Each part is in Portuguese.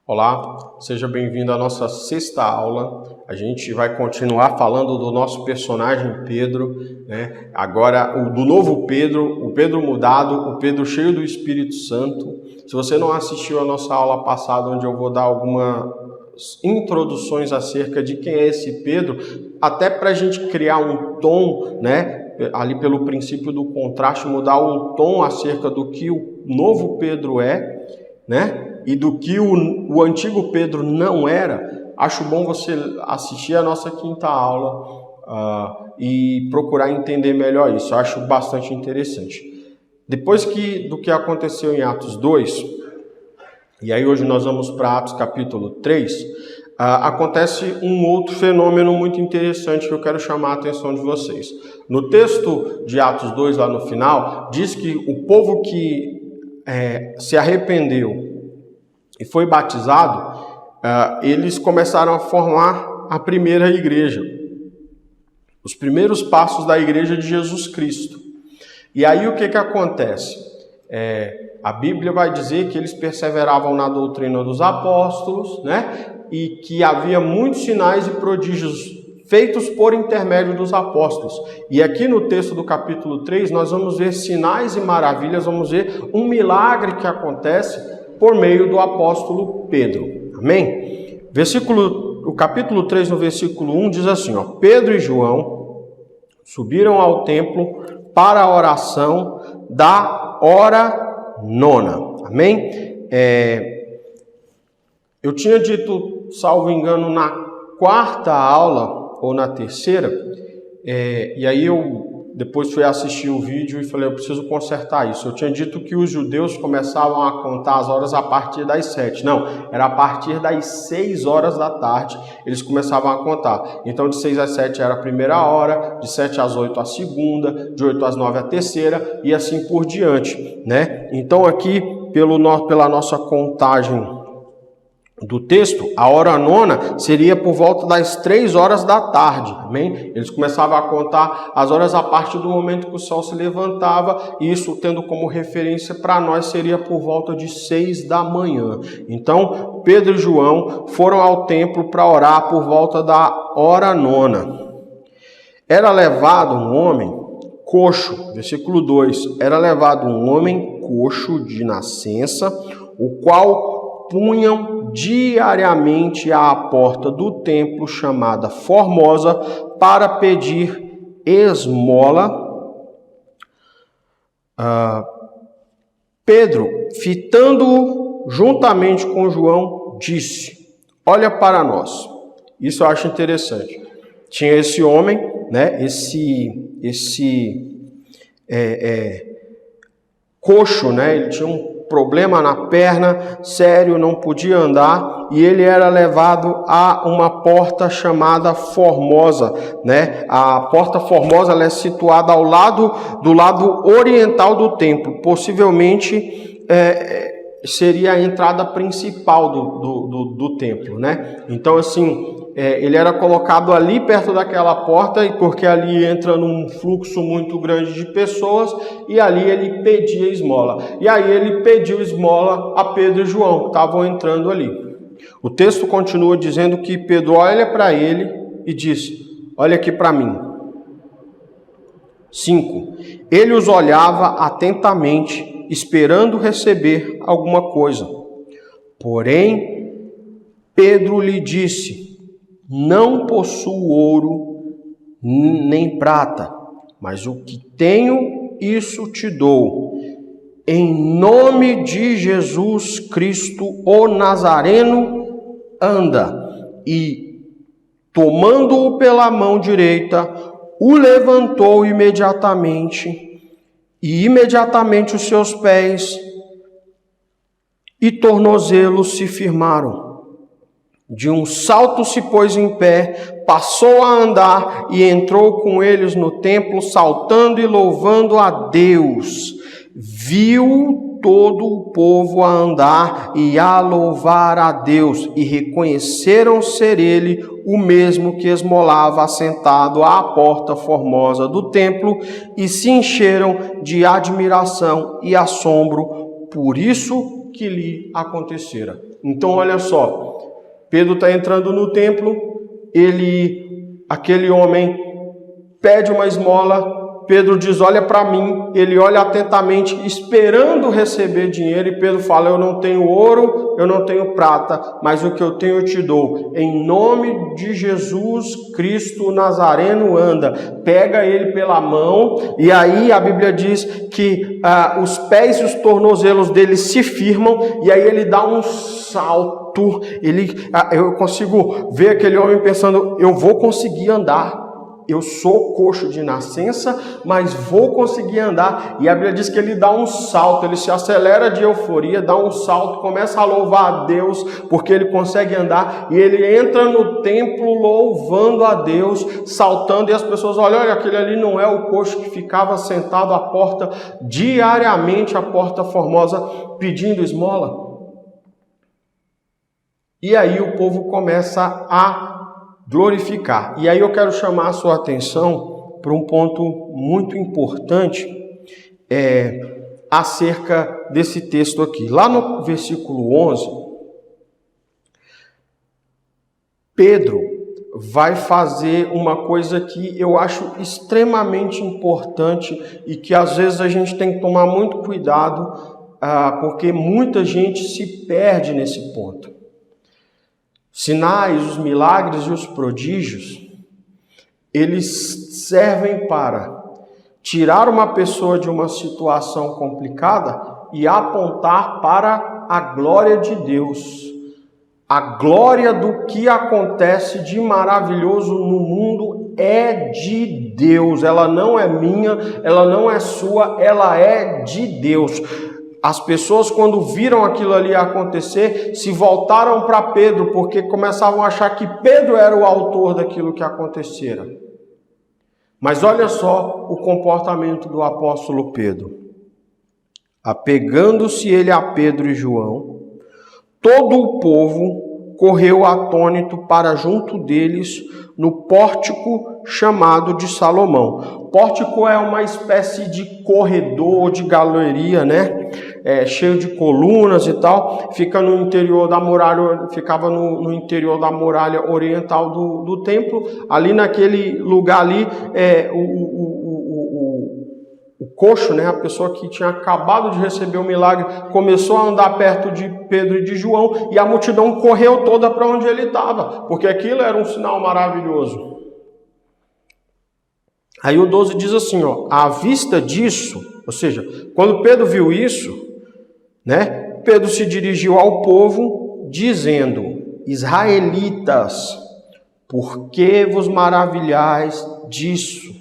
Olá, seja bem-vindo à nossa sexta aula. A gente vai continuar falando do nosso personagem Pedro, né? Agora do novo Pedro, o Pedro mudado, o Pedro cheio do Espírito Santo. Se você não assistiu a nossa aula passada, onde eu vou dar algumas introduções acerca de quem é esse Pedro, até para a gente criar um tom, né? Ali pelo princípio do contraste, mudar um tom acerca do que o novo Pedro é, né? E do que o antigo Pedro não era. Acho bom você assistir a nossa quinta aula e procurar entender melhor isso. Eu acho bastante interessante. Depois do que aconteceu em Atos 2, e aí hoje nós vamos para Atos capítulo 3, acontece um outro fenômeno muito interessante que eu quero chamar a atenção de vocês. No texto de Atos 2, lá no final, diz que o povo que se arrependeu e foi batizado, eles começaram a formar a primeira igreja. Os primeiros passos da igreja de Jesus Cristo. E aí o que acontece? A Bíblia vai dizer que eles perseveravam na doutrina dos apóstolos, né? E que havia muitos sinais e prodígios feitos por intermédio dos apóstolos. E aqui no texto do capítulo 3, nós vamos ver sinais e maravilhas, vamos ver um milagre que acontece por meio do apóstolo Pedro. Amém? O capítulo 3, no versículo 1, diz assim, ó: Pedro e João subiram ao templo para a oração da hora nona. Amém? Eu tinha dito, salvo engano, na quarta aula, ou na terceira, e aí eu depois fui assistir o vídeo e falei, eu preciso consertar isso. Eu tinha dito que os judeus começavam a contar as horas a partir das 7. Não, era a partir das 6 horas da tarde, eles começavam a contar. Então, de 6 às 7 era a primeira hora, de 7 às 8 a segunda, de 8 às 9 a terceira, e assim por diante, né? Então, aqui, pela nossa contagem do texto, a hora nona seria por volta das 3 horas da tarde, amém? Eles começavam a contar as horas a partir do momento que o sol se levantava, e isso tendo como referência para nós seria por volta de 6 da manhã. Então, Pedro e João foram ao templo para orar por volta da hora nona. Era levado um homem coxo, versículo 2, era levado um homem coxo de nascença, o qual punham diariamente à porta do templo chamada Formosa para pedir esmola. Pedro, fitando-o juntamente com João, disse: olha para nós. Isso eu acho interessante. Tinha esse homem, né? Esse coxo, né? Ele tinha um problema na perna, sério, não podia andar, e ele era levado a uma porta chamada Formosa, né? A porta Formosa, ela é situada do lado oriental do templo, possivelmente seria a entrada principal do templo, né? Então, assim, ele era colocado ali perto daquela porta, e porque ali entra num fluxo muito grande de pessoas, e ali ele pedia esmola. E aí ele pediu esmola a Pedro e João, que estavam entrando ali. O texto continua dizendo que Pedro olha para ele e diz: olha aqui para mim. 5. Ele os olhava atentamente, esperando receber alguma coisa. Porém, Pedro lhe disse: não possuo ouro nem prata, mas o que tenho, isso te dou. Em nome de Jesus Cristo, o Nazareno, anda. E, tomando-o pela mão direita, o levantou imediatamente, e imediatamente os seus pés e tornozelos se firmaram. De um salto se pôs em pé, passou a andar e entrou com eles no templo, saltando e louvando a Deus. Viu todo o povo a andar e a louvar a Deus, e reconheceram ser ele o mesmo que esmolava assentado à porta formosa do templo, e se encheram de admiração e assombro. Por isso que lhe acontecera. Então, olha só, Pedro está entrando no templo, aquele homem pede uma esmola, Pedro diz, olha para mim, ele olha atentamente, esperando receber dinheiro, e Pedro fala, eu não tenho ouro, eu não tenho prata, mas o que eu tenho eu te dou. Em nome de Jesus Cristo Nazareno anda. Pega ele pela mão, e aí a Bíblia diz que os pés e os tornozelos dele se firmam, e aí ele dá um salto. Eu consigo ver aquele homem pensando, eu vou conseguir andar. Eu sou coxo de nascença, mas vou conseguir andar. E a Bíblia diz que ele dá um salto, ele se acelera de euforia, dá um salto, começa a louvar a Deus, porque ele consegue andar. E ele entra no templo louvando a Deus, saltando. E as pessoas olham, olha, aquele ali não é o coxo que ficava sentado à porta, diariamente, a porta formosa, pedindo esmola. E aí o povo começa a glorificar. E aí eu quero chamar a sua atenção para um ponto muito importante acerca desse texto aqui. Lá no versículo 11, Pedro vai fazer uma coisa que eu acho extremamente importante e que às vezes a gente tem que tomar muito cuidado, porque muita gente se perde nesse ponto. Sinais, os milagres e os prodígios, eles servem para tirar uma pessoa de uma situação complicada e apontar para a glória de Deus. A glória do que acontece de maravilhoso no mundo é de Deus. Ela não é minha, ela não é sua, ela é de Deus. As pessoas, quando viram aquilo ali acontecer, se voltaram para Pedro, porque começavam a achar que Pedro era o autor daquilo que acontecera. Mas olha só o comportamento do apóstolo Pedro. Apegando-se ele a Pedro e João, todo o povo correu atônito para junto deles no pórtico chamado de Salomão. Pórtico é uma espécie de corredor, de galeria, né? Cheio de colunas e tal. Fica no interior da muralha, ficava no interior da muralha oriental do templo. Ali naquele lugar ali, o coxo, né, a pessoa que tinha acabado de receber o milagre, começou a andar perto de Pedro e de João, e a multidão correu toda para onde ele estava, porque aquilo era um sinal maravilhoso. Aí o 12 diz assim, à vista disso, ou seja, quando Pedro viu isso, né, Pedro se dirigiu ao povo, dizendo, israelitas, por que vos maravilhais disso?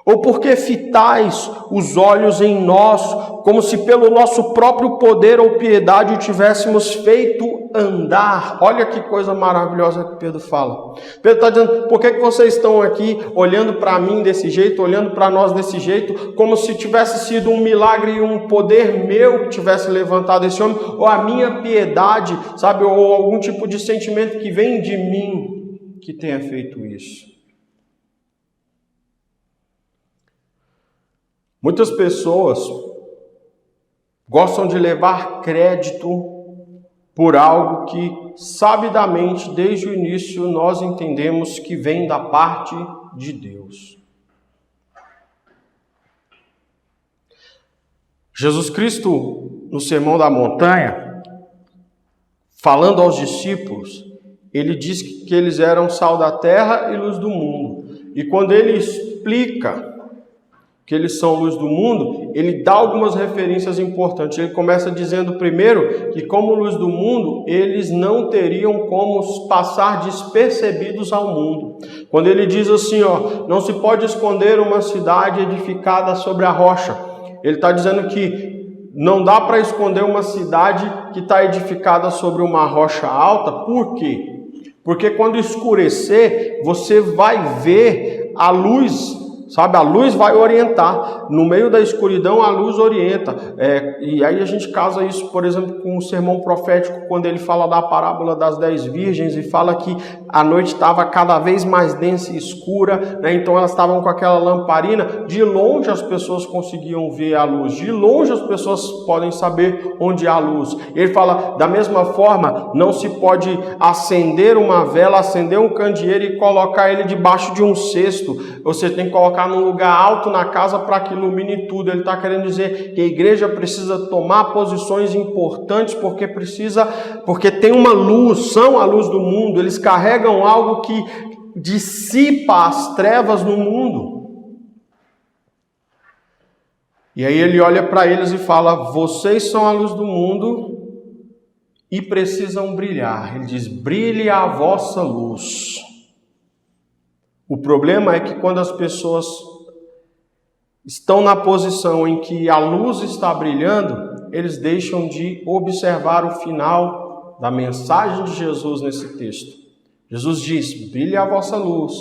Ou porque fitais os olhos em nós, como se pelo nosso próprio poder ou piedade o tivéssemos feito andar? Olha que coisa maravilhosa que Pedro fala. Pedro está dizendo, por que vocês estão aqui olhando para mim desse jeito, olhando para nós desse jeito, como se tivesse sido um milagre e um poder meu que tivesse levantado esse homem, ou a minha piedade, sabe, ou algum tipo de sentimento que vem de mim que tenha feito isso. Muitas pessoas gostam de levar crédito por algo que, sabidamente, desde o início, nós entendemos que vem da parte de Deus. Jesus Cristo, no Sermão da Montanha, falando aos discípulos, ele diz que eles eram sal da terra e luz do mundo. E quando ele explica que eles são luz do mundo, ele dá algumas referências importantes. Ele começa dizendo primeiro que, como luz do mundo, eles não teriam como passar despercebidos ao mundo. Quando ele diz assim, não se pode esconder uma cidade edificada sobre a rocha. Ele está dizendo que não dá para esconder uma cidade que está edificada sobre uma rocha alta. Por quê? Porque quando escurecer, você vai ver a luz sabe? A luz vai orientar. No meio da escuridão, a luz orienta. E aí a gente casa isso, por exemplo, com o sermão profético, quando ele fala da parábola das 10 virgens e fala que a noite estava cada vez mais densa e escura, né? Então elas estavam com aquela lamparina. De longe as pessoas conseguiam ver a luz. De longe as pessoas podem saber onde há a luz. Ele fala, da mesma forma, não se pode acender uma vela, acender um candeeiro e colocar ele debaixo de um cesto. Você tem que colocar num lugar alto na casa para que ilumine tudo. Ele está querendo dizer que a igreja precisa tomar posições importantes porque tem uma luz, são a luz do mundo. Eles carregam algo que dissipa as trevas no mundo. E aí ele olha para eles e fala, vocês são a luz do mundo e precisam brilhar. Ele diz, brilhe a vossa luz. O problema é que quando as pessoas estão na posição em que a luz está brilhando, eles deixam de observar o final da mensagem de Jesus nesse texto. Jesus diz, brilhe a vossa luz,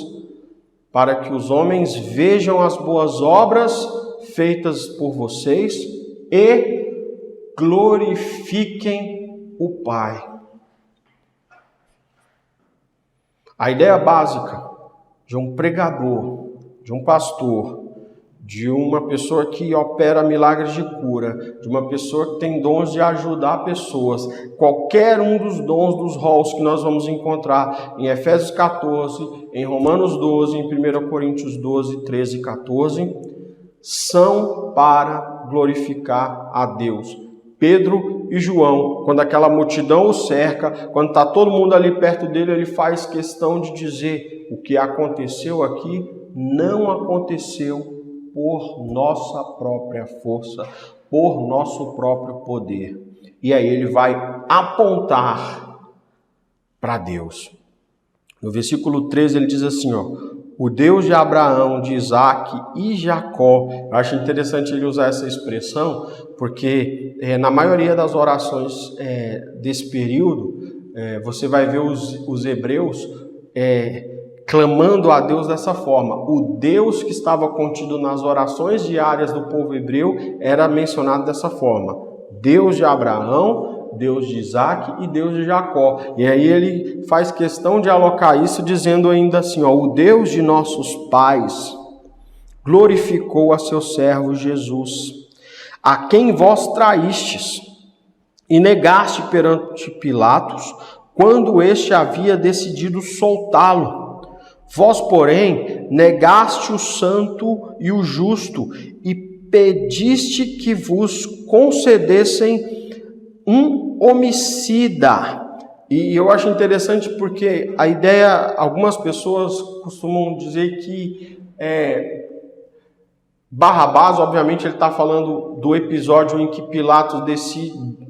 para que os homens vejam as boas obras feitas por vocês e glorifiquem o Pai. A ideia básica de um pregador, de um pastor, de uma pessoa que opera milagres de cura, de uma pessoa que tem dons de ajudar pessoas, qualquer um dos dons dos rolos que nós vamos encontrar em Efésios 14, em Romanos 12, em 1 Coríntios 12, 13 e 14, são para glorificar a Deus. Pedro e João, quando aquela multidão o cerca, quando está todo mundo ali perto dele, ele faz questão de dizer, o que aconteceu aqui não aconteceu por nossa própria força, por nosso próprio poder. E aí ele vai apontar para Deus. No versículo 13 ele diz assim, o Deus de Abraão, de Isaac e Jacó. Eu acho interessante ele usar essa expressão, porque na maioria das orações desse período, você vai ver os hebreus clamando a Deus dessa forma. O Deus que estava contido nas orações diárias do povo hebreu era mencionado dessa forma. Deus de Abraão, Deus de Isaac e Deus de Jacó. E aí ele faz questão de alocar isso dizendo ainda assim, o Deus de nossos pais glorificou a seu servo Jesus, a quem vós traístes e negaste perante Pilatos, quando este havia decidido soltá-lo. Vós, porém, negaste o santo e o justo e pediste que vos concedessem um homicida. E eu acho interessante porque a ideia, algumas pessoas costumam dizer que Barrabás, obviamente ele está falando do episódio em que Pilatos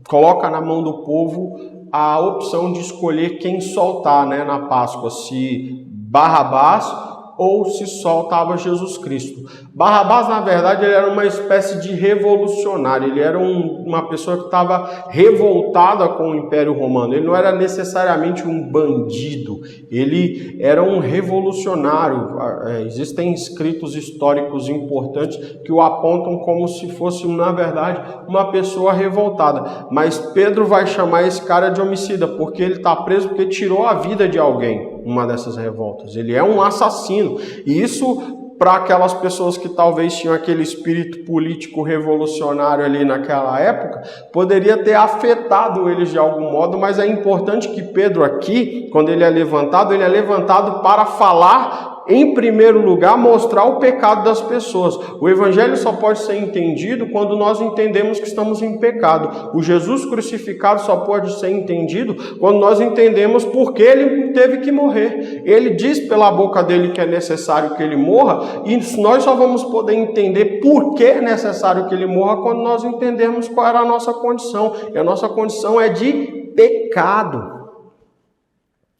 coloca na mão do povo a opção de escolher quem soltar, na Páscoa, se Barrabás ou se soltava Jesus Cristo. Barrabás, na verdade, ele era uma espécie de revolucionário, ele era uma pessoa que estava revoltada com o Império Romano, ele não era necessariamente um bandido, ele era um revolucionário. Existem escritos históricos importantes que o apontam como se fosse, na verdade, uma pessoa revoltada, mas Pedro vai chamar esse cara de homicida, porque ele está preso porque tirou a vida de alguém, uma dessas revoltas. Ele é um assassino. E isso, para aquelas pessoas que talvez tinham aquele espírito político revolucionário ali naquela época, poderia ter afetado eles de algum modo, mas é importante que Pedro aqui, quando ele é levantado para falar, em primeiro lugar, mostrar o pecado das pessoas. O evangelho só pode ser entendido quando nós entendemos que estamos em pecado. O Jesus crucificado só pode ser entendido quando nós entendemos por que ele teve que morrer. Ele diz pela boca dele que é necessário que ele morra, e nós só vamos poder entender por que é necessário que ele morra quando nós entendermos qual era a nossa condição. E a nossa condição é de pecado.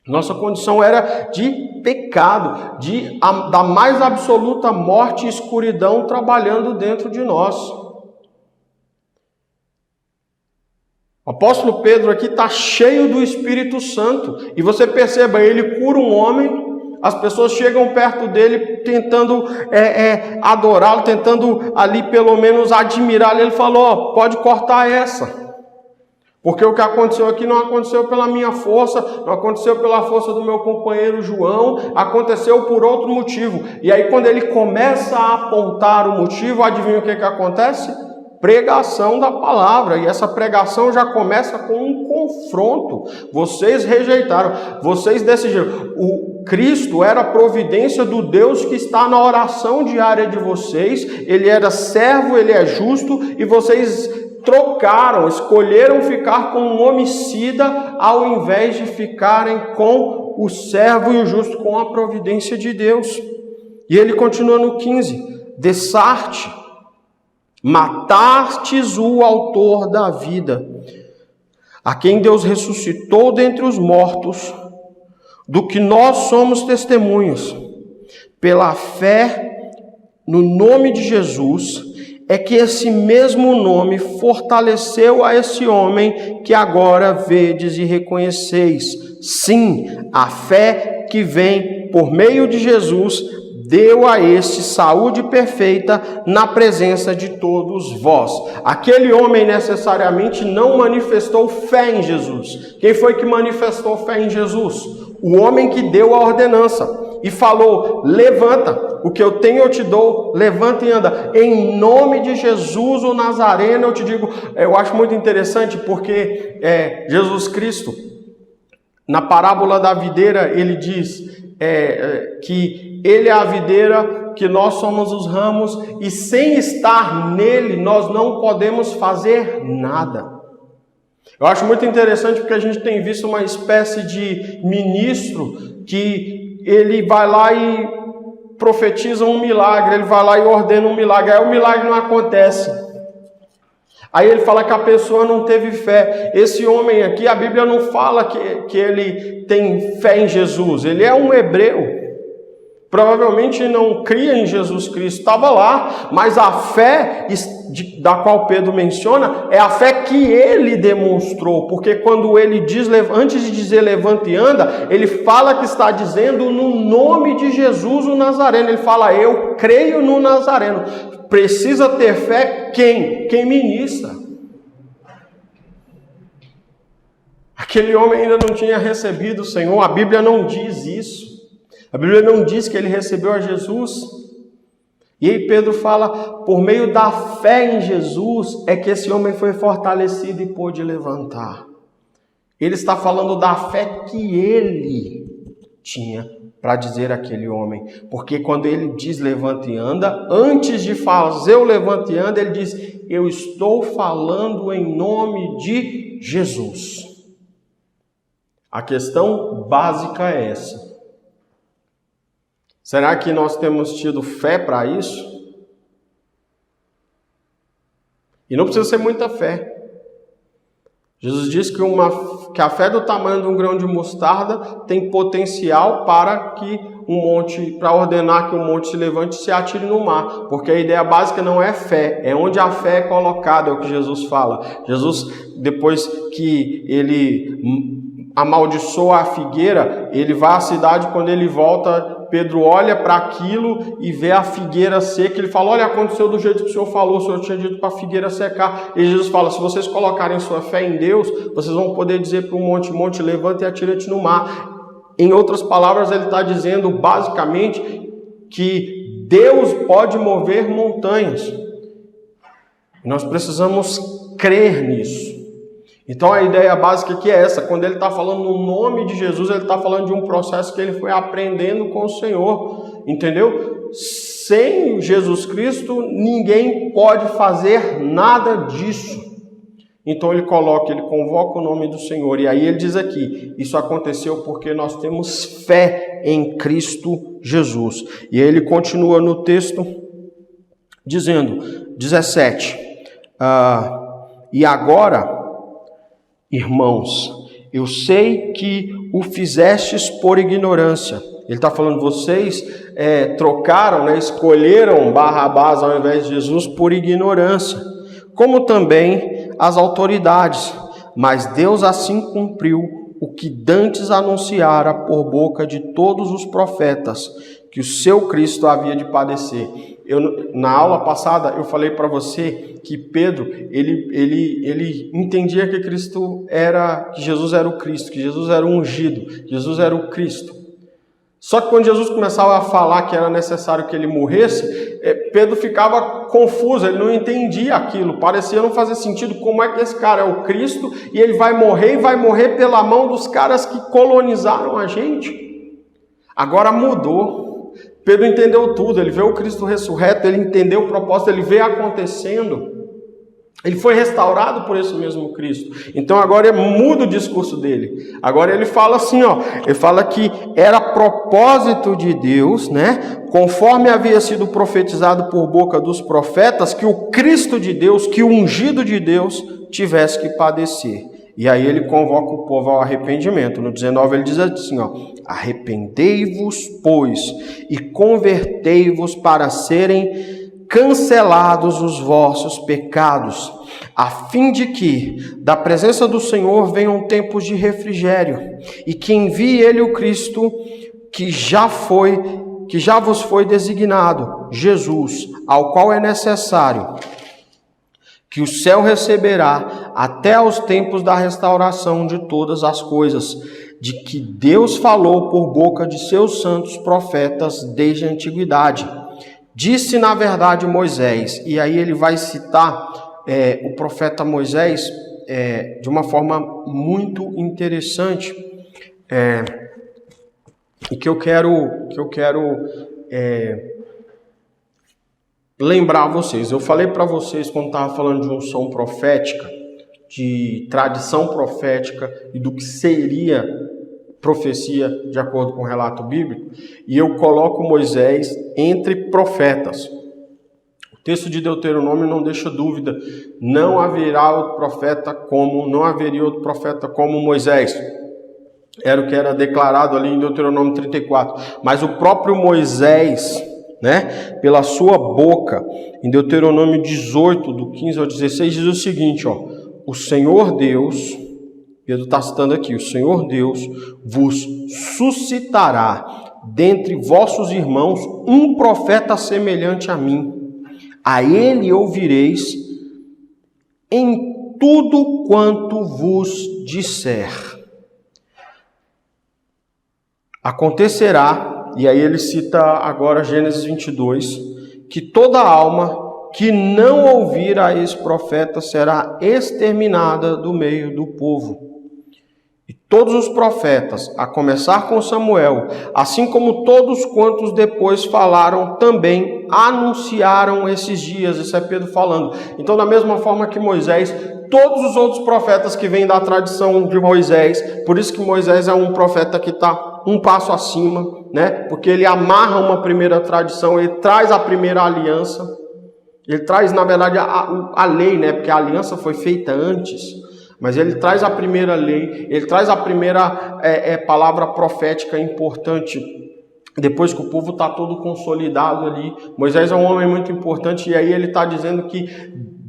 Nossa condição era de pecado, da mais absoluta morte e escuridão trabalhando dentro de nós. O apóstolo Pedro aqui está cheio do Espírito Santo. E você perceba, ele cura um homem as pessoas chegam perto dele tentando adorá-lo, tentando ali pelo menos admirá-lo. Ele falou, pode cortar essa. Porque o que aconteceu aqui não aconteceu pela minha força, não aconteceu pela força do meu companheiro João, aconteceu por outro motivo. E aí quando ele começa a apontar o motivo, adivinha o que acontece? Pregação da palavra. E essa pregação já começa com um confronto. Vocês rejeitaram, vocês decidiram. O Cristo era a providência do Deus que está na oração diária de vocês. Ele era servo, ele é justo, e vocês trocaram, escolheram ficar com um homicida ao invés de ficarem com o servo e o justo, com a providência de Deus. E ele continua no 15: Dessarte, matastes o autor da vida, a quem Deus ressuscitou dentre os mortos, do que nós somos testemunhas. Pela fé no nome de Jesus, é que esse mesmo nome fortaleceu a esse homem que agora vedes e reconheceis. Sim, a fé que vem por meio de Jesus deu a este saúde perfeita na presença de todos vós. Aquele homem necessariamente não manifestou fé em Jesus. Quem foi que manifestou fé em Jesus? O homem que deu a ordenança e falou, levanta, o que eu tenho eu te dou, levanta e anda. Em nome de Jesus o Nazareno eu te digo. Eu acho muito interessante porque Jesus Cristo, na parábola da videira, ele diz que ele é a videira, que nós somos os ramos, e sem estar nele nós não podemos fazer nada. Eu acho muito interessante porque a gente tem visto uma espécie de ministro que ele vai lá e profetiza um milagre, ele vai lá e ordena um milagre, aí o milagre não acontece. Aí ele fala que a pessoa não teve fé. Esse homem aqui, a Bíblia não fala que ele tem fé em Jesus, ele é um hebreu. Provavelmente não cria em Jesus Cristo, estava lá, mas a fé da qual Pedro menciona é a fé que ele demonstrou, porque quando ele diz, antes de dizer levanta e anda, ele fala que está dizendo no nome de Jesus o Nazareno. Ele fala, eu creio no Nazareno. Precisa ter fé quem? Quem ministra. Aquele homem ainda não tinha recebido o Senhor, a Bíblia não diz isso. A Bíblia não diz que ele recebeu a Jesus. E aí Pedro fala, por meio da fé em Jesus, é que esse homem foi fortalecido e pôde levantar. Ele está falando da fé que ele tinha para dizer àquele homem. Porque quando ele diz levanta e anda, antes de fazer o levanta e anda, ele diz, eu estou falando em nome de Jesus. A questão básica é essa. Será que nós temos tido fé para isso? E não precisa ser muita fé. Jesus diz que a fé do tamanho de um grão de mostarda tem potencial para ordenar que um monte se levante e se atire no mar. Porque a ideia básica não é fé, é onde a fé é colocada, é o que Jesus fala. Jesus, depois que ele amaldiçoa a figueira, ele vai à cidade, quando ele volta, Pedro olha para aquilo e vê a figueira seca. Ele fala, olha, aconteceu do jeito que o Senhor falou, o Senhor tinha dito para a figueira secar. E Jesus fala, se vocês colocarem sua fé em Deus, vocês vão poder dizer para um monte, levanta e atira-te no mar. Em outras palavras, ele está dizendo basicamente que Deus pode mover montanhas. Nós precisamos crer nisso. Então a ideia básica aqui é essa. Quando ele está falando no nome de Jesus, ele está falando de um processo que ele foi aprendendo com o Senhor, entendeu? Sem Jesus Cristo, ninguém pode fazer nada disso. Então ele convoca o nome do Senhor. E aí ele diz aqui, isso aconteceu porque nós temos fé em Cristo Jesus. E aí ele continua no texto dizendo, 17, e agora, irmãos, eu sei que o fizestes por ignorância. Ele está falando, vocês trocaram, escolheram Barrabás ao invés de Jesus por ignorância, como também as autoridades. Mas Deus assim cumpriu o que dantes anunciara por boca de todos os profetas, que o seu Cristo havia de padecer. Na aula passada eu falei para você que Pedro, ele entendia que que Jesus era o Cristo, que Jesus era o ungido, que Jesus era o Cristo. Só que quando Jesus começava a falar que era necessário que ele morresse, Pedro ficava confuso, ele não entendia aquilo, parecia não fazer sentido. Como é que esse cara é o Cristo e ele vai morrer, e vai morrer pela mão dos caras que colonizaram a gente? Agora mudou. Pedro entendeu tudo, ele vê o Cristo ressurreto, ele entendeu o propósito, ele vê acontecendo. Ele foi restaurado por esse mesmo Cristo. Então agora muda o discurso dele. Agora ele fala assim, ele fala que era propósito de Deus, né? Conforme havia sido profetizado por boca dos profetas, que o Cristo de Deus, que o ungido de Deus tivesse que padecer. E aí ele convoca o povo ao arrependimento. No 19 ele diz assim, arrependei-vos, pois, e convertei-vos para serem cancelados os vossos pecados, a fim de que da presença do Senhor venham tempos de refrigério, e que envie ele o Cristo que já vos foi designado, Jesus, ao qual é necessário que o céu receberá até aos tempos da restauração de todas as coisas, de que Deus falou por boca de seus santos profetas desde a antiguidade. Disse, na verdade, Moisés, e aí ele vai citar o profeta Moisés de uma forma muito interessante, e que eu quero lembrar vocês. Eu falei para vocês quando estava falando de unção profética, de tradição profética e do que seria profecia de acordo com o relato bíblico, e eu coloco Moisés entre profetas. O texto de Deuteronômio não deixa dúvida, não haveria outro profeta como Moisés. Era o que era declarado ali em Deuteronômio 34. Mas o próprio Moisés, né, pela sua boca, em Deuteronômio 18, do 15 ao 16, diz o seguinte, o Senhor Deus, Pedro está citando aqui, o Senhor Deus vos suscitará dentre vossos irmãos um profeta semelhante a mim. A ele ouvireis em tudo quanto vos disser. Acontecerá, e aí ele cita agora Gênesis 22, que toda alma que não ouvir a esse profeta será exterminada do meio do povo. E todos os profetas, a começar com Samuel, assim como todos quantos depois falaram, também anunciaram esses dias. Isso é Pedro falando. Então, da mesma forma que Moisés, todos os outros profetas que vêm da tradição de Moisés, por isso que Moisés é um profeta que está um passo acima, né? Porque ele amarra uma primeira tradição, ele traz a primeira aliança, ele traz, na verdade, a lei, né? Porque a aliança foi feita antes. Mas ele traz a primeira lei, ele traz a primeira palavra profética importante, depois que o povo está todo consolidado ali. Moisés é um homem muito importante, e aí ele está dizendo que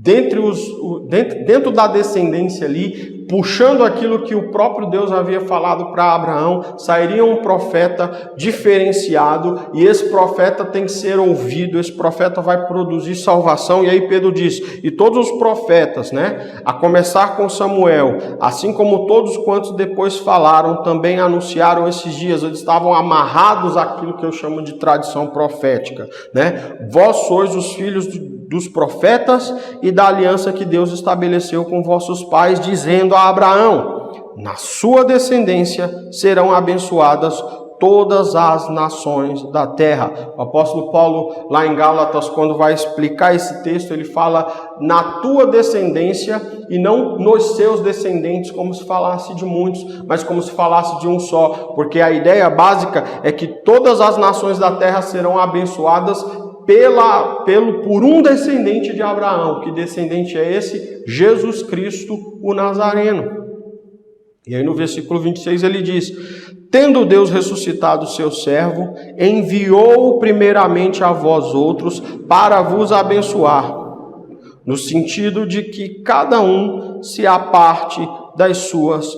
dentro da descendência ali, puxando aquilo que o próprio Deus havia falado para Abraão, sairia um profeta diferenciado, e esse profeta tem que ser ouvido, esse profeta vai produzir salvação. E aí Pedro diz, e todos os profetas, né, a começar com Samuel, assim como todos quantos depois falaram, também anunciaram esses dias, eles estavam amarrados àquilo que eu chamo de tradição profética, né? Vós sois os filhos dos profetas e da aliança que Deus estabeleceu com vossos pais, dizendo a Abraão, na sua descendência serão abençoadas todas as nações da terra. O apóstolo Paulo, lá em Gálatas, quando vai explicar esse texto, ele fala na tua descendência e não nos seus descendentes, como se falasse de muitos, mas como se falasse de um só, porque a ideia básica é que todas as nações da terra serão abençoadas por um descendente de Abraão. Que descendente é esse? Jesus Cristo, o Nazareno. E aí no versículo 26 ele diz, tendo Deus ressuscitado seu servo, enviou-o primeiramente a vós outros para vos abençoar, no sentido de que cada um se aparte das suas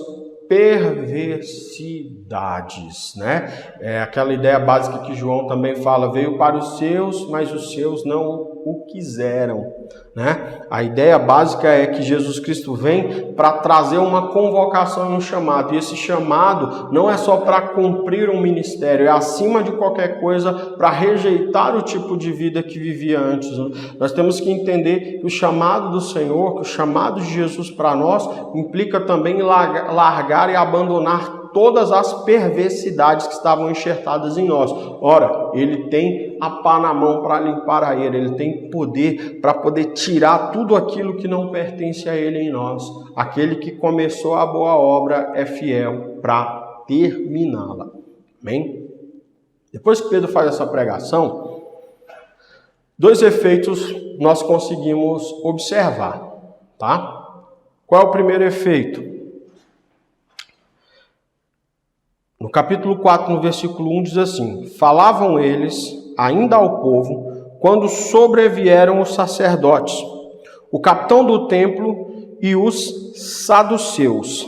perversidades, né? É aquela ideia básica que João também fala, veio para os seus, mas os seus não o quiseram, né? A ideia básica é que Jesus Cristo vem para trazer uma convocação e um chamado, e esse chamado não é só para cumprir um ministério, é acima de qualquer coisa para rejeitar o tipo de vida que vivia antes. Nós temos que entender que o chamado do Senhor, que o chamado de Jesus para nós, implica também largar e abandonar todas as perversidades que estavam enxertadas em nós. Ora, ele tem a pá na mão para limpar a ele, ele tem poder para poder tirar tudo aquilo que não pertence a ele em nós. Aquele que começou a boa obra é fiel para terminá-la. Amém? Depois que Pedro faz essa pregação, 2 efeitos nós conseguimos observar, tá? Qual é o primeiro efeito? No capítulo 4, no versículo 1, diz assim: falavam eles ainda ao povo quando sobrevieram os sacerdotes, o capitão do templo e os saduceus,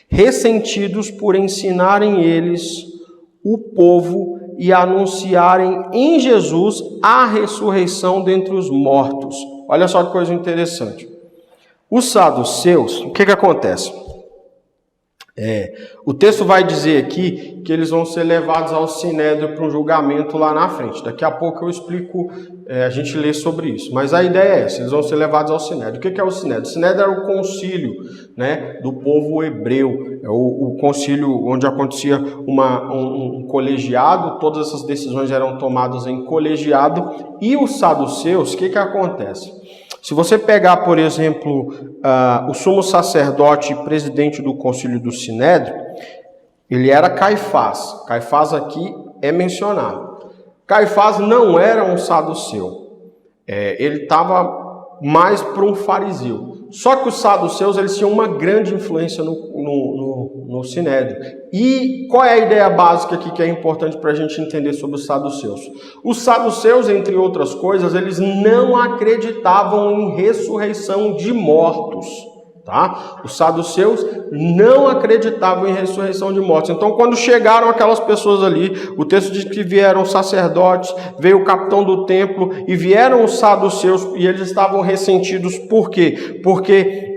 ressentidos por ensinarem eles o povo e anunciarem em Jesus a ressurreição dentre os mortos. Olha só que coisa interessante. Os saduceus, o que acontece? O texto vai dizer aqui que eles vão ser levados ao sinédrio para um julgamento lá na frente. Daqui a pouco eu explico, a gente lê sobre isso. Mas a ideia é essa, eles vão ser levados ao sinédrio. O que é o sinédrio? O sinédrio era o concílio, né, do povo hebreu. É o concílio onde acontecia um colegiado, todas essas decisões eram tomadas em colegiado. E os saduceus, o que acontece? Se você pegar, por exemplo, o sumo sacerdote e presidente do concílio do Sinédrio, ele era Caifás. Caifás aqui é mencionado. Caifás não era um saduceu. Ele estava mais para um fariseu. Só que os saduceus eles tinham uma grande influência no Sinédrio. E qual é a ideia básica aqui que é importante para a gente entender sobre os saduceus? Os saduceus, entre outras coisas, eles não acreditavam em ressurreição de mortos. Tá? Os saduceus não acreditavam em ressurreição de mortos. Então, quando chegaram aquelas pessoas ali, o texto diz que vieram os sacerdotes, veio o capitão do templo e vieram os saduceus e eles estavam ressentidos. Por quê? Porque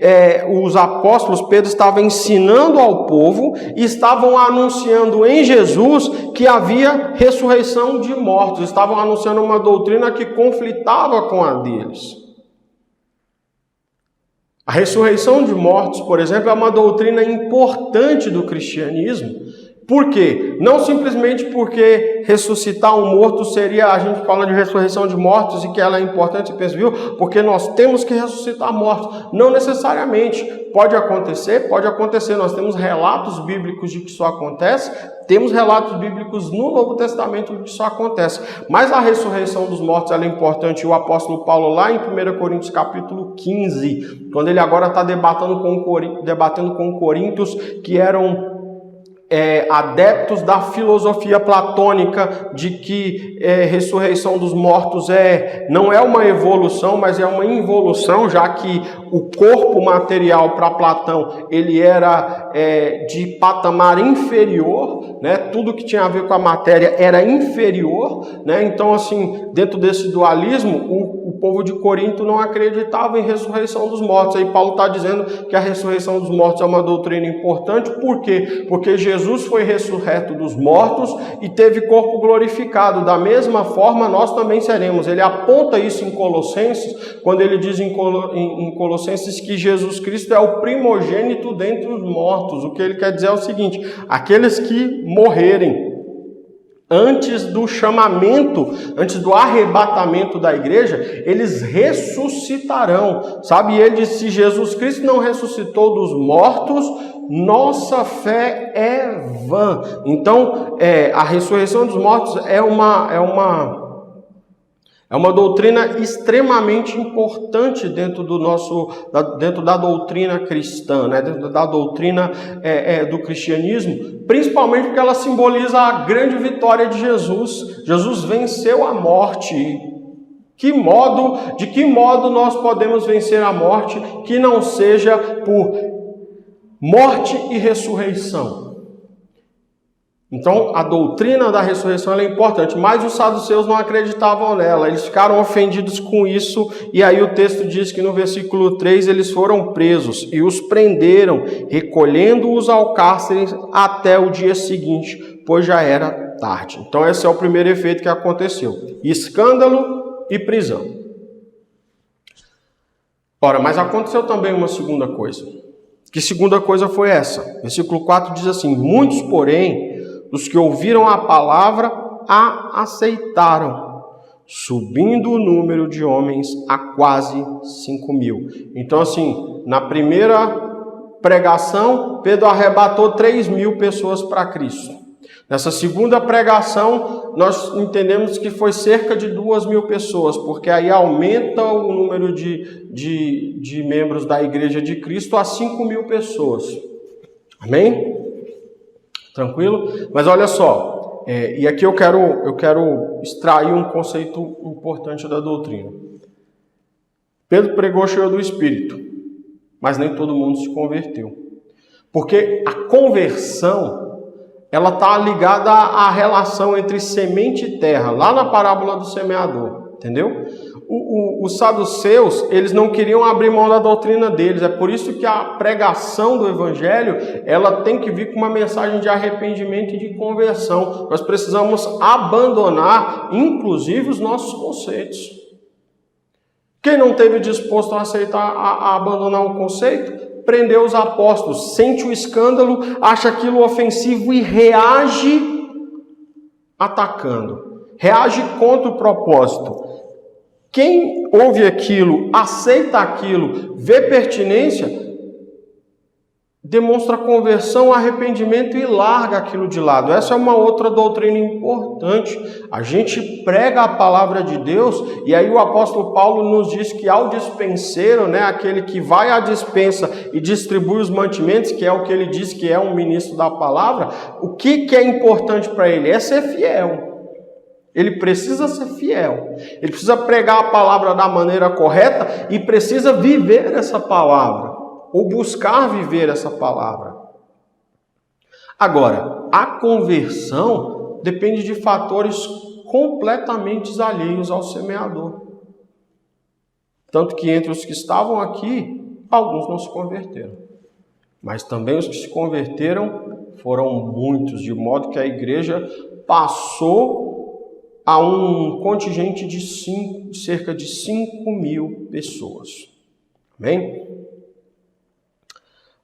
os apóstolos, Pedro estava ensinando ao povo e estavam anunciando em Jesus que havia ressurreição de mortos. Estavam anunciando uma doutrina que conflitava com a deles. A ressurreição de mortos, por exemplo, é uma doutrina importante do cristianismo. Por quê? Não simplesmente porque ressuscitar um morto seria, a gente fala de ressurreição de mortos e que ela é importante, pensa, viu? Porque nós temos que ressuscitar mortos. Não necessariamente. Pode acontecer, nós temos relatos bíblicos de que isso acontece, temos relatos bíblicos no Novo Testamento de que isso acontece. Mas a ressurreição dos mortos ela é importante. O apóstolo Paulo, lá em 1 Coríntios capítulo 15, quando ele agora está debatendo com Coríntios que eram adeptos da filosofia platônica de que ressurreição dos mortos não é uma evolução, mas é uma involução, já que o corpo material para Platão ele era de patamar inferior, né? Tudo que tinha a ver com a matéria era inferior, né? Então, assim, dentro desse dualismo, o povo de Corinto não acreditava em ressurreição dos mortos. Aí Paulo está dizendo que a ressurreição dos mortos é uma doutrina importante. Por quê? Porque Jesus foi ressurreto dos mortos e teve corpo glorificado. Da mesma forma, nós também seremos. Ele aponta isso em Colossenses, quando ele diz em Colossenses que Jesus Cristo é o primogênito dentre os mortos. O que ele quer dizer é o seguinte: aqueles que morrerem antes do chamamento, antes do arrebatamento da igreja, eles ressuscitarão, sabe? E ele diz, se Jesus Cristo não ressuscitou dos mortos, nossa fé é vã. Então, a ressurreição dos mortos é uma doutrina extremamente importante dentro da doutrina cristã, né? Dentro da doutrina do cristianismo, principalmente porque ela simboliza a grande vitória de Jesus. Jesus venceu a morte. De que modo nós podemos vencer a morte que não seja por morte e ressurreição. Então, a doutrina da ressurreição ela é importante, mas os saduceus não acreditavam nela, eles ficaram ofendidos com isso, e aí o texto diz que no versículo 3 eles foram presos e os prenderam, recolhendo-os ao cárcere até o dia seguinte, pois já era tarde. Então, esse é o primeiro efeito que aconteceu: escândalo e prisão. Ora, mas aconteceu também uma segunda coisa. Que segunda coisa foi essa? Versículo 4 diz assim: muitos, porém, dos que ouviram a palavra, a aceitaram, subindo o número de homens a quase 5.000. Então, assim, na primeira pregação, Pedro arrebatou 3.000 pessoas para Cristo. Nessa segunda pregação, nós entendemos que foi cerca de 2.000 pessoas, porque aí aumenta o número de membros da Igreja de Cristo a 5.000 pessoas. Amém? Tranquilo? Mas olha só, e aqui eu quero extrair um conceito importante da doutrina. Pedro pregou cheio do Espírito, mas nem todo mundo se converteu. Porque a conversão, ela está ligada à relação entre semente e terra, lá na parábola do semeador, entendeu? Os saduceus, eles não queriam abrir mão da doutrina deles, é por isso que a pregação do evangelho, ela tem que vir com uma mensagem de arrependimento e de conversão. Nós precisamos abandonar, inclusive, os nossos conceitos. Quem não esteve disposto a aceitar, a abandonar um conceito, prendeu os apóstolos, sente o escândalo, acha aquilo ofensivo e reage atacando, reage contra o propósito. Quem ouve aquilo, aceita aquilo, vê pertinência, demonstra conversão, arrependimento e larga aquilo de lado. Essa é uma outra doutrina importante. A gente prega a palavra de Deus e aí o apóstolo Paulo nos diz que ao dispenseiro, né, aquele que vai à dispensa e distribui os mantimentos, que é o que ele diz que é um ministro da palavra, o que é importante para ele? É ser fiel. Ele precisa ser fiel, ele precisa pregar a palavra da maneira correta e precisa viver essa palavra, ou buscar viver essa palavra. Agora, a conversão depende de fatores completamente alheios ao semeador. Tanto que entre os que estavam aqui, alguns não se converteram. Mas também os que se converteram foram muitos, de modo que a igreja passou a um contingente de cerca de 5.000 pessoas. Amém?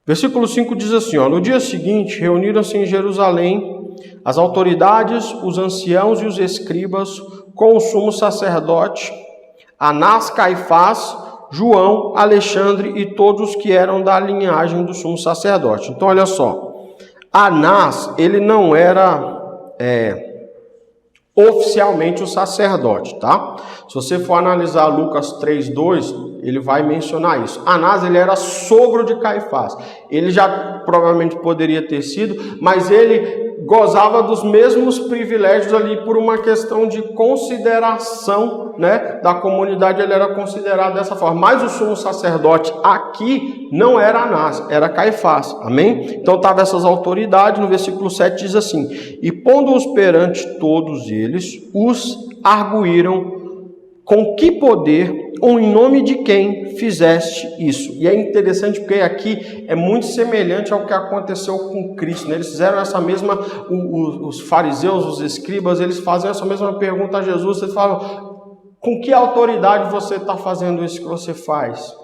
Versículo 5 diz assim, no dia seguinte, reuniram-se em Jerusalém as autoridades, os anciãos e os escribas, com o sumo sacerdote, Anás, Caifás, João, Alexandre e todos que eram da linhagem do sumo sacerdote. Então, olha só, Anás, ele não era oficialmente o sacerdote, tá? Se você for analisar Lucas 3:2, ele vai mencionar isso. Anás, ele era sogro de Caifás. Ele já provavelmente poderia ter sido, mas ele gozava dos mesmos privilégios ali por uma questão de consideração, né, da comunidade. Ele era considerado dessa forma. Mas o sumo sacerdote aqui não era Anás, era Caifás. Amém? Então estavam essas autoridades. No versículo 7 diz assim: e pondo-os perante todos eles, os arguíram com que poder ou em nome de quem fizeste isso. E é interessante porque aqui é muito semelhante ao que aconteceu com Cristo, né? Eles fizeram essa mesma, os fariseus, os escribas, eles fazem essa mesma pergunta a Jesus. Eles falam: com que autoridade você está fazendo isso que você faz?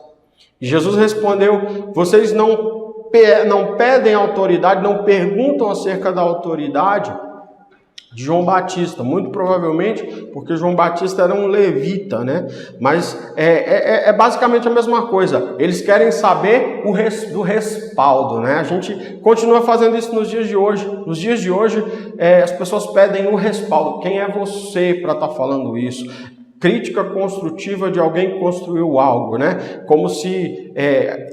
E Jesus respondeu: vocês não pedem autoridade, não perguntam acerca da autoridade de João Batista, muito provavelmente porque João Batista era um levita, né? Mas é basicamente a mesma coisa. Eles querem saber do respaldo, né? A gente continua fazendo isso nos dias de hoje. Nos dias de hoje, as pessoas pedem o respaldo. Quem é você para estar falando isso? crítica construtiva de alguém que construiu algo, né? Como se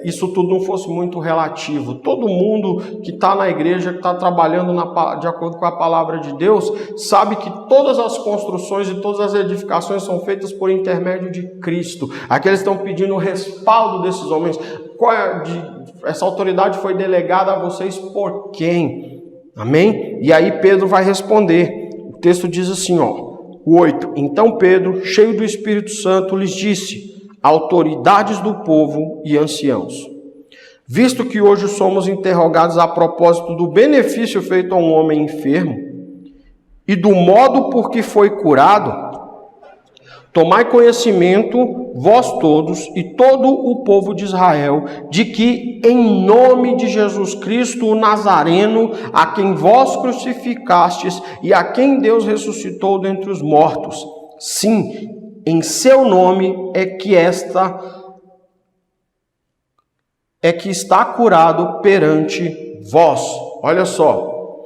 isso tudo não fosse muito relativo. Todo mundo que está na igreja, que está trabalhando de acordo com a palavra de Deus, sabe que todas as construções e todas as edificações são feitas por intermédio de Cristo. Aqui eles estão pedindo o respaldo desses homens. Essa autoridade foi delegada a vocês por quem? Amém? E aí Pedro vai responder. O texto diz assim, ó. 8. Então Pedro, cheio do Espírito Santo, lhes disse: autoridades do povo e anciãos, visto que hoje somos interrogados a propósito do benefício feito a um homem enfermo e do modo por que foi curado, tomai conhecimento, vós todos e todo o povo de Israel, de que em nome de Jesus Cristo, o Nazareno, a quem vós crucificastes e a quem Deus ressuscitou dentre os mortos, sim, em seu nome é que está curado perante vós. Olha só,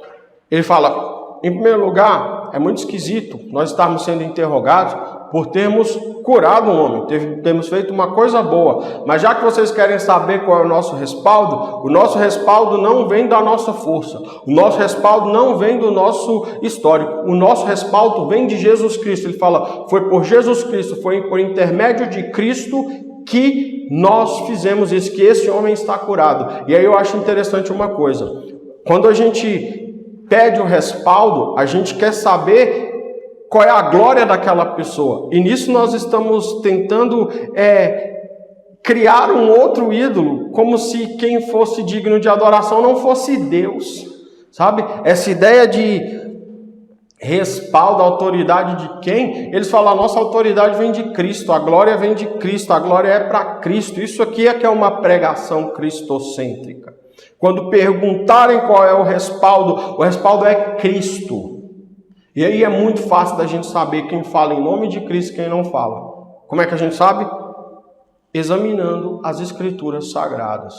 ele fala, em primeiro lugar, é muito esquisito nós estarmos sendo interrogados por termos curado um homem, termos feito uma coisa boa. Mas já que vocês querem saber qual é o nosso respaldo não vem da nossa força. O nosso respaldo não vem do nosso histórico. O nosso respaldo vem de Jesus Cristo. Ele fala, foi por Jesus Cristo, foi por intermédio de Cristo que nós fizemos isso, que esse homem está curado. E aí eu acho interessante uma coisa. Quando a gente pede o respaldo, a gente quer saber qual é a glória daquela pessoa. E nisso nós estamos tentando criar um outro ídolo, como se quem fosse digno de adoração não fosse Deus. Sabe? Essa ideia de respaldo, autoridade de quem? Eles falam, a nossa autoridade vem de Cristo, a glória vem de Cristo, a glória é para Cristo. Isso aqui é que é uma pregação cristocêntrica. Quando perguntarem qual é o respaldo é Cristo. E aí é muito fácil da gente saber quem fala em nome de Cristo e quem não fala. Como é que a gente sabe? Examinando as Escrituras Sagradas.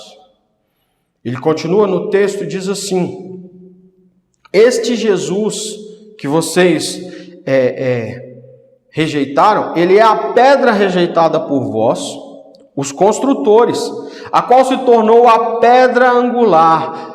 Ele continua no texto e diz assim, este Jesus que vocês rejeitaram, ele é a pedra rejeitada por vós, os construtores, a qual se tornou a pedra angular.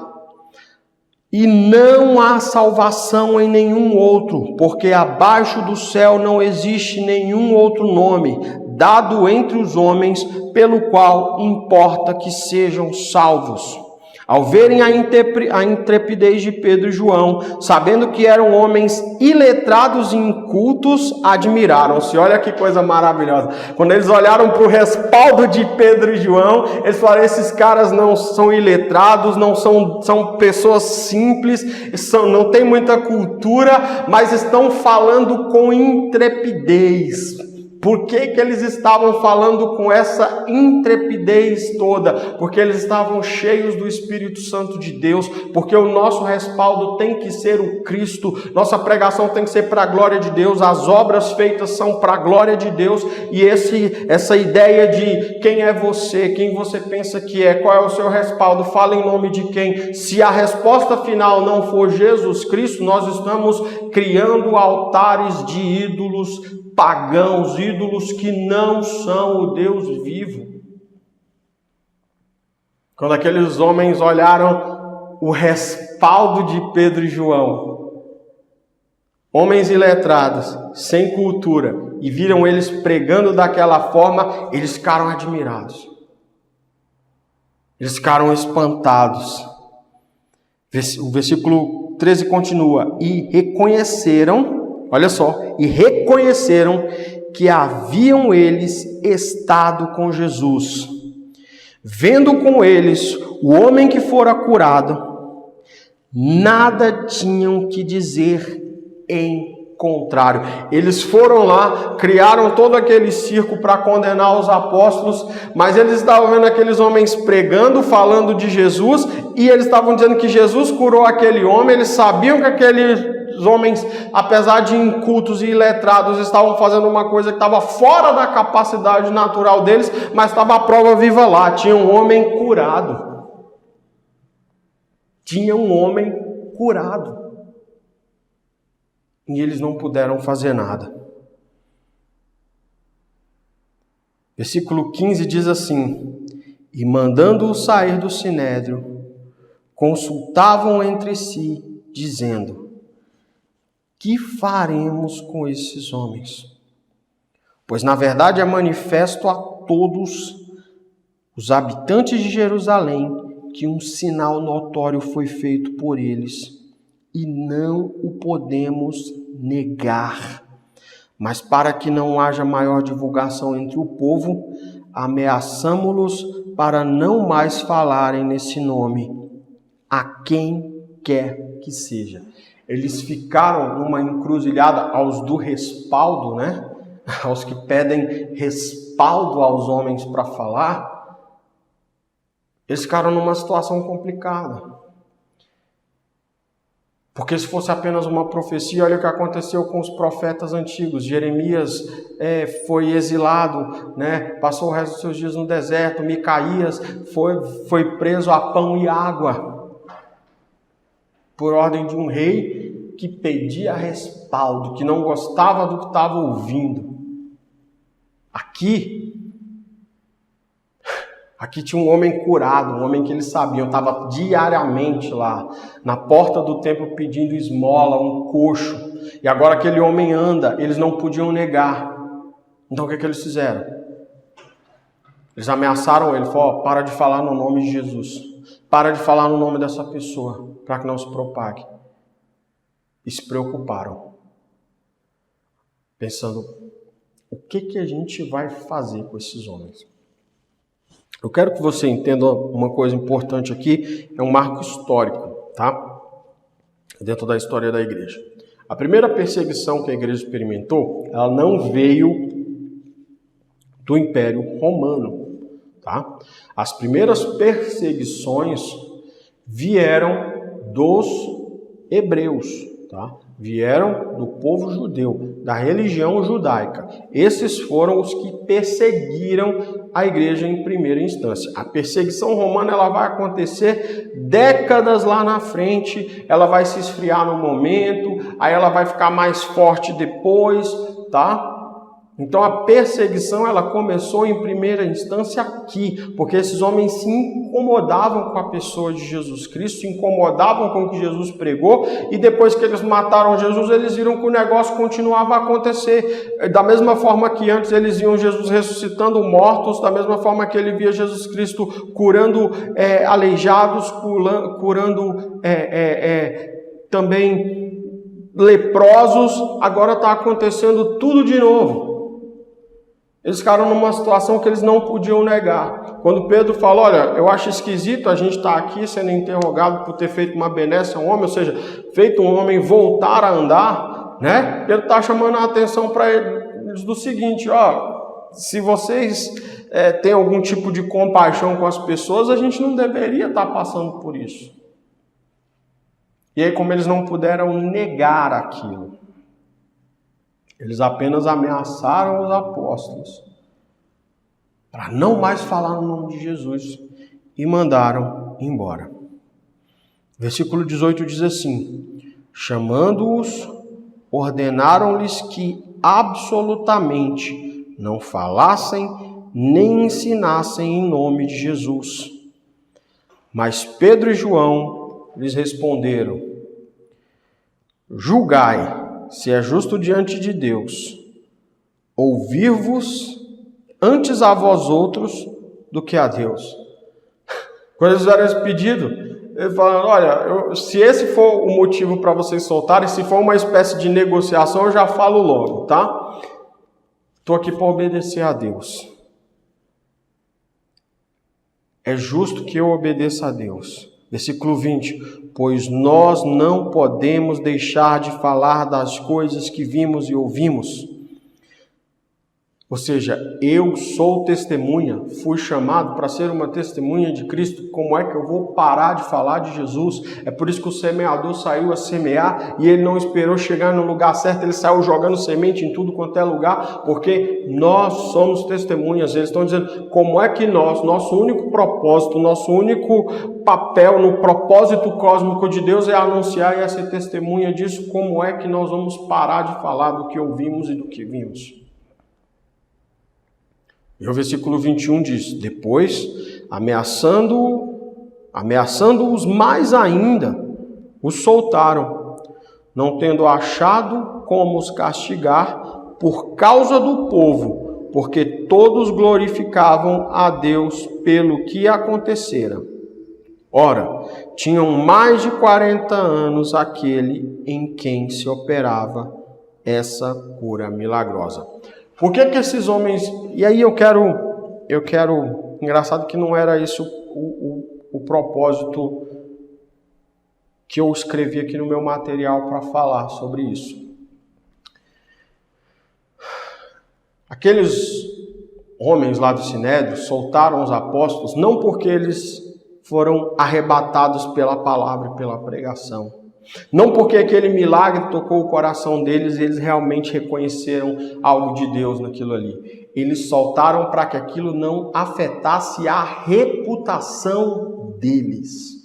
E não há salvação em nenhum outro, porque abaixo do céu não existe nenhum outro nome dado entre os homens pelo qual importa que sejam salvos. Ao verem a intrepidez de Pedro e João, sabendo que eram homens iletrados e incultos, admiraram-se. Olha que coisa maravilhosa. Quando eles olharam para o respaldo de Pedro e João, eles falaram, esses caras não são iletrados, são pessoas simples, não têm muita cultura, mas estão falando com intrepidez. Por que eles estavam falando com essa intrepidez toda? Porque eles estavam cheios do Espírito Santo de Deus, porque o nosso respaldo tem que ser o Cristo, nossa pregação tem que ser para a glória de Deus, as obras feitas são para a glória de Deus, e essa ideia de quem é você, quem você pensa que é, qual é o seu respaldo, fala em nome de quem? Se a resposta final não for Jesus Cristo, nós estamos criando altares de ídolos pagãos, ídolos que não são o Deus vivo. Quando aqueles homens olharam o respaldo de Pedro e João, homens iletrados, sem cultura, e viram eles pregando daquela forma, eles ficaram admirados. Eles ficaram espantados. O versículo 13 continua, e reconheceram, olha só, e reconheceram que haviam eles estado com Jesus. Vendo com eles o homem que fora curado, nada tinham que dizer em contrário. Eles foram lá, criaram todo aquele circo para condenar os apóstolos, mas eles estavam vendo aqueles homens pregando, falando de Jesus, e eles estavam dizendo que Jesus curou aquele homem, eles sabiam que aquele os homens, apesar de incultos e iletrados, estavam fazendo uma coisa que estava fora da capacidade natural deles, mas estava a prova viva lá. Tinha um homem curado. Tinha um homem curado. E eles não puderam fazer nada. Versículo 15 diz assim: e mandando-o sair do sinédrio, consultavam entre si, dizendo: que faremos com esses homens? Pois na verdade é manifesto a todos os habitantes de Jerusalém que um sinal notório foi feito por eles, e não o podemos negar. Mas para que não haja maior divulgação entre o povo, ameaçamo-los para não mais falarem nesse nome, a quem quer que seja. Eles ficaram numa encruzilhada aos do respaldo, né? Aos que pedem respaldo aos homens para falar. Eles ficaram numa situação complicada. Porque se fosse apenas uma profecia, olha o que aconteceu com os profetas antigos. Jeremias foi exilado, né? Passou o resto dos seus dias no deserto. Micaías foi preso a pão e água, por ordem de um rei que pedia respaldo, que não gostava do que estava ouvindo. Aqui tinha um homem curado, um homem que eles sabiam, estava diariamente lá, na porta do templo pedindo esmola, um coxo. E agora aquele homem anda, eles não podiam negar. Então o que eles fizeram? Eles ameaçaram ele, falaram: para de falar no nome de Jesus. Para de falar no nome dessa pessoa, para que não se propague. E se preocuparam, pensando: o que a gente vai fazer com esses homens? Eu quero que você entenda uma coisa importante aqui, é um marco histórico, tá? Dentro da história da igreja. A primeira perseguição que a igreja experimentou, ela não veio do Império Romano, tá? As primeiras perseguições vieram dos hebreus, tá? Vieram do povo judeu, da religião judaica. Esses foram os que perseguiram a igreja em primeira instância. A perseguição romana ela vai acontecer décadas lá na frente, ela vai se esfriar no momento, aí ela vai ficar mais forte depois, tá? Então a perseguição ela começou em primeira instância aqui, porque esses homens se incomodavam com a pessoa de Jesus Cristo, se incomodavam com o que Jesus pregou, e depois que eles mataram Jesus, eles viram que o negócio continuava a acontecer. Da mesma forma que antes eles viam Jesus ressuscitando mortos, da mesma forma que ele via Jesus Cristo curando aleijados, curando também leprosos, agora está acontecendo tudo de novo. Eles ficaram numa situação que eles não podiam negar. Quando Pedro falou: olha, eu acho esquisito a gente estar aqui sendo interrogado por ter feito uma benécia a um homem, ou seja, feito um homem voltar a andar, né? Pedro está chamando a atenção para eles do seguinte: ó, se vocês têm algum tipo de compaixão com as pessoas, a gente não deveria estar passando por isso. E aí, como eles não puderam negar aquilo, eles apenas ameaçaram os apóstolos para não mais falar no nome de Jesus e mandaram embora. Versículo 18 diz assim: chamando-os, ordenaram-lhes que absolutamente não falassem nem ensinassem em nome de Jesus. Mas Pedro e João lhes responderam: julgai se é justo diante de Deus ouvir-vos antes a vós outros do que a Deus. Quando eles fizeram esse pedido, eles falaram: olha, se esse for o motivo para vocês soltarem, se for uma espécie de negociação, eu já falo logo, tá? Estou aqui para obedecer a Deus. É justo que eu obedeça a Deus. Versículo 20: pois nós não podemos deixar de falar das coisas que vimos e ouvimos. Ou seja, eu sou testemunha, fui chamado para ser uma testemunha de Cristo. Como é que eu vou parar de falar de Jesus? É por isso que o semeador saiu a semear e ele não esperou chegar no lugar certo, ele saiu jogando semente em tudo quanto é lugar, porque nós somos testemunhas. Eles estão dizendo: como é que nosso único propósito, nosso único papel no propósito cósmico de Deus é anunciar e é ser testemunha disso. Como é que nós vamos parar de falar do que ouvimos e do que vimos? E o versículo 21 diz: depois, ameaçando-os mais ainda, os soltaram, não tendo achado como os castigar por causa do povo, porque todos glorificavam a Deus pelo que acontecera. Ora, tinham mais de 40 anos aquele em quem se operava essa cura milagrosa. Por que esses homens... E aí eu quero... Engraçado que não era esse o propósito que eu escrevi aqui no meu material para falar sobre isso. Aqueles homens lá do Sinédrio soltaram os apóstolos não porque eles foram arrebatados pela palavra e pela pregação. Não porque aquele milagre tocou o coração deles e eles realmente reconheceram algo de Deus naquilo ali. Eles soltaram para que aquilo não afetasse a reputação deles.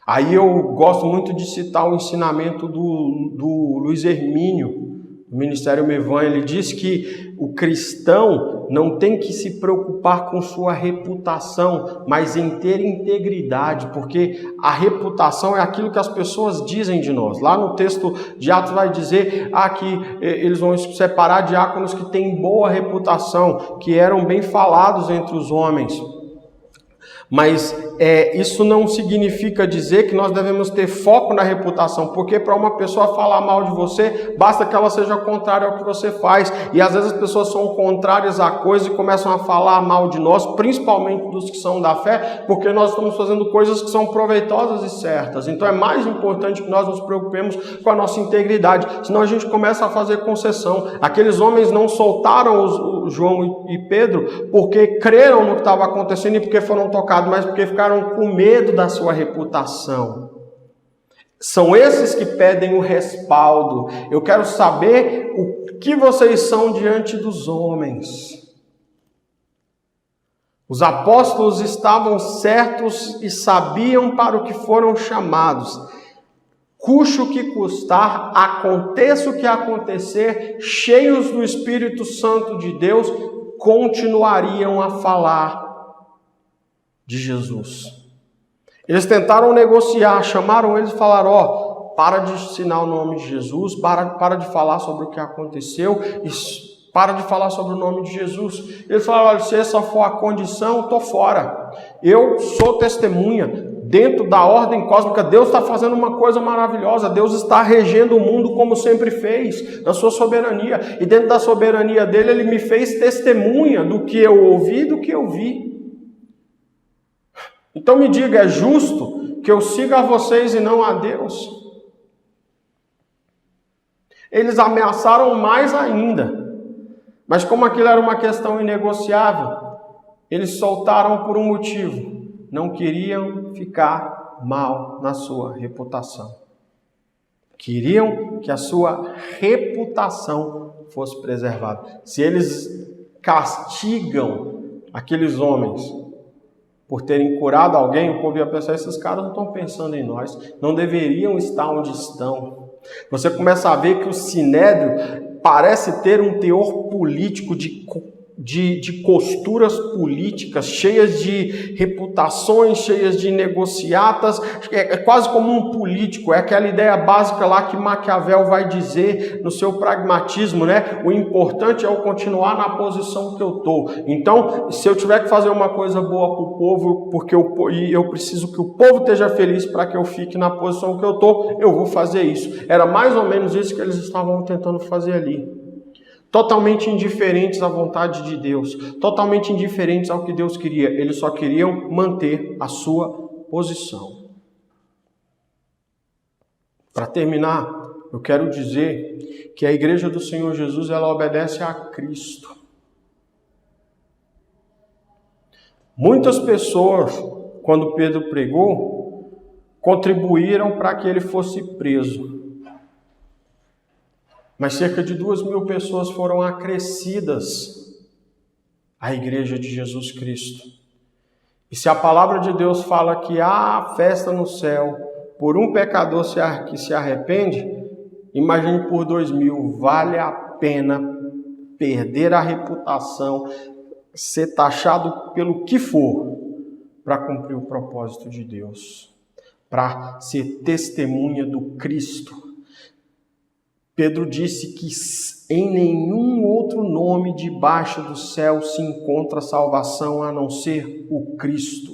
Aí eu gosto muito de citar o ensinamento do Luiz Hermínio, do Ministério Mevan. Ele diz que o cristão não tem que se preocupar com sua reputação, mas em ter integridade, porque a reputação é aquilo que as pessoas dizem de nós. Lá no texto de Atos vai dizer que eles vão separar diáconos que têm boa reputação, que eram bem falados entre os homens. Mas isso não significa dizer que nós devemos ter foco na reputação, porque para uma pessoa falar mal de você, basta que ela seja contrária ao que você faz. E às vezes as pessoas são contrárias à coisa e começam a falar mal de nós, principalmente dos que são da fé, porque nós estamos fazendo coisas que são proveitosas e certas. Então é mais importante que nós nos preocupemos com a nossa integridade, senão a gente começa a fazer concessão. Aqueles homens não soltaram o João e Pedro porque creram no que estava acontecendo e porque foram tocados, mas porque ficaram com medo da sua reputação. São esses que pedem o respaldo. Eu quero saber o que vocês são diante dos homens. Os apóstolos estavam certos e sabiam para o que foram chamados. Custe o que custar, aconteça o que acontecer, cheios do Espírito Santo de Deus, continuariam a falar de Jesus. Eles tentaram negociar, chamaram eles e falaram: para de ensinar o nome de Jesus, para de falar sobre o que aconteceu, e para de falar sobre o nome de Jesus. Eles falaram: olha, se essa for a condição, estou fora. Eu sou testemunha. Dentro da ordem cósmica, Deus está fazendo uma coisa maravilhosa. Deus está regendo o mundo como sempre fez, na sua soberania. E dentro da soberania dele, ele me fez testemunha do que eu ouvi e do que eu vi. Então me diga, é justo que eu siga a vocês e não a Deus? Eles ameaçaram mais ainda. Mas como aquilo era uma questão inegociável, eles soltaram por um motivo. Não queriam ficar mal na sua reputação. Queriam que a sua reputação fosse preservada. Se eles castigam aqueles homens por terem curado alguém, o povo ia pensar: esses caras não estão pensando em nós, não deveriam estar onde estão. Você começa a ver que o Sinédrio parece ter um teor político de costuras políticas, cheias de reputações, cheias de negociatas. É quase como um político. É aquela ideia básica lá que Maquiavel vai dizer no seu pragmatismo, né? O importante é eu continuar na posição que eu estou. Então, se eu tiver que fazer uma coisa boa para o povo, porque eu preciso que o povo esteja feliz para que eu fique na posição que eu estou, eu vou fazer isso. Era mais ou menos isso que eles estavam tentando fazer ali. Totalmente indiferentes à vontade de Deus, totalmente indiferentes ao que Deus queria. Eles só queriam manter a sua posição. Para terminar, eu quero dizer que a igreja do Senhor Jesus, ela obedece a Cristo. Muitas pessoas, quando Pedro pregou, contribuíram para que ele fosse preso. Mas cerca de 2.000 pessoas foram acrescidas à igreja de Jesus Cristo. E se a palavra de Deus fala que há festa no céu por um pecador que se arrepende, imagine por 2.000, vale a pena perder a reputação, ser taxado pelo que for para cumprir o propósito de Deus, para ser testemunha do Cristo. Pedro disse que em nenhum outro nome debaixo do céu se encontra salvação a não ser o Cristo.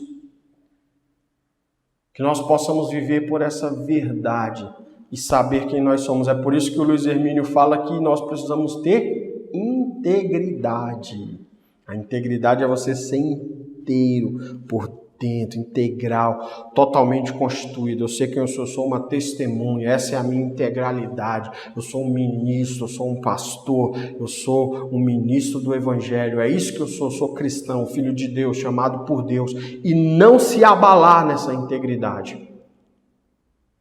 Que nós possamos viver por essa verdade e saber quem nós somos. É por isso que o Luiz Hermínio fala que nós precisamos ter integridade. A integridade é você ser inteiro por dentro, integral, totalmente constituído. Eu sei quem eu sou uma testemunha, essa é a minha integralidade. Eu sou um ministro, eu sou um pastor, eu sou um ministro do Evangelho. É isso que eu sou cristão, filho de Deus, chamado por Deus. E não se abalar nessa integridade.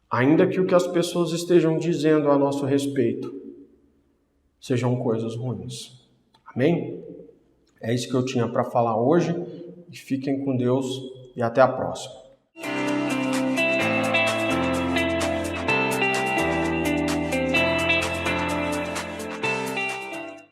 Ainda que o que as pessoas estejam dizendo a nosso respeito sejam coisas ruins. Amém? É isso que eu tinha para falar hoje. E fiquem com Deus e até a próxima.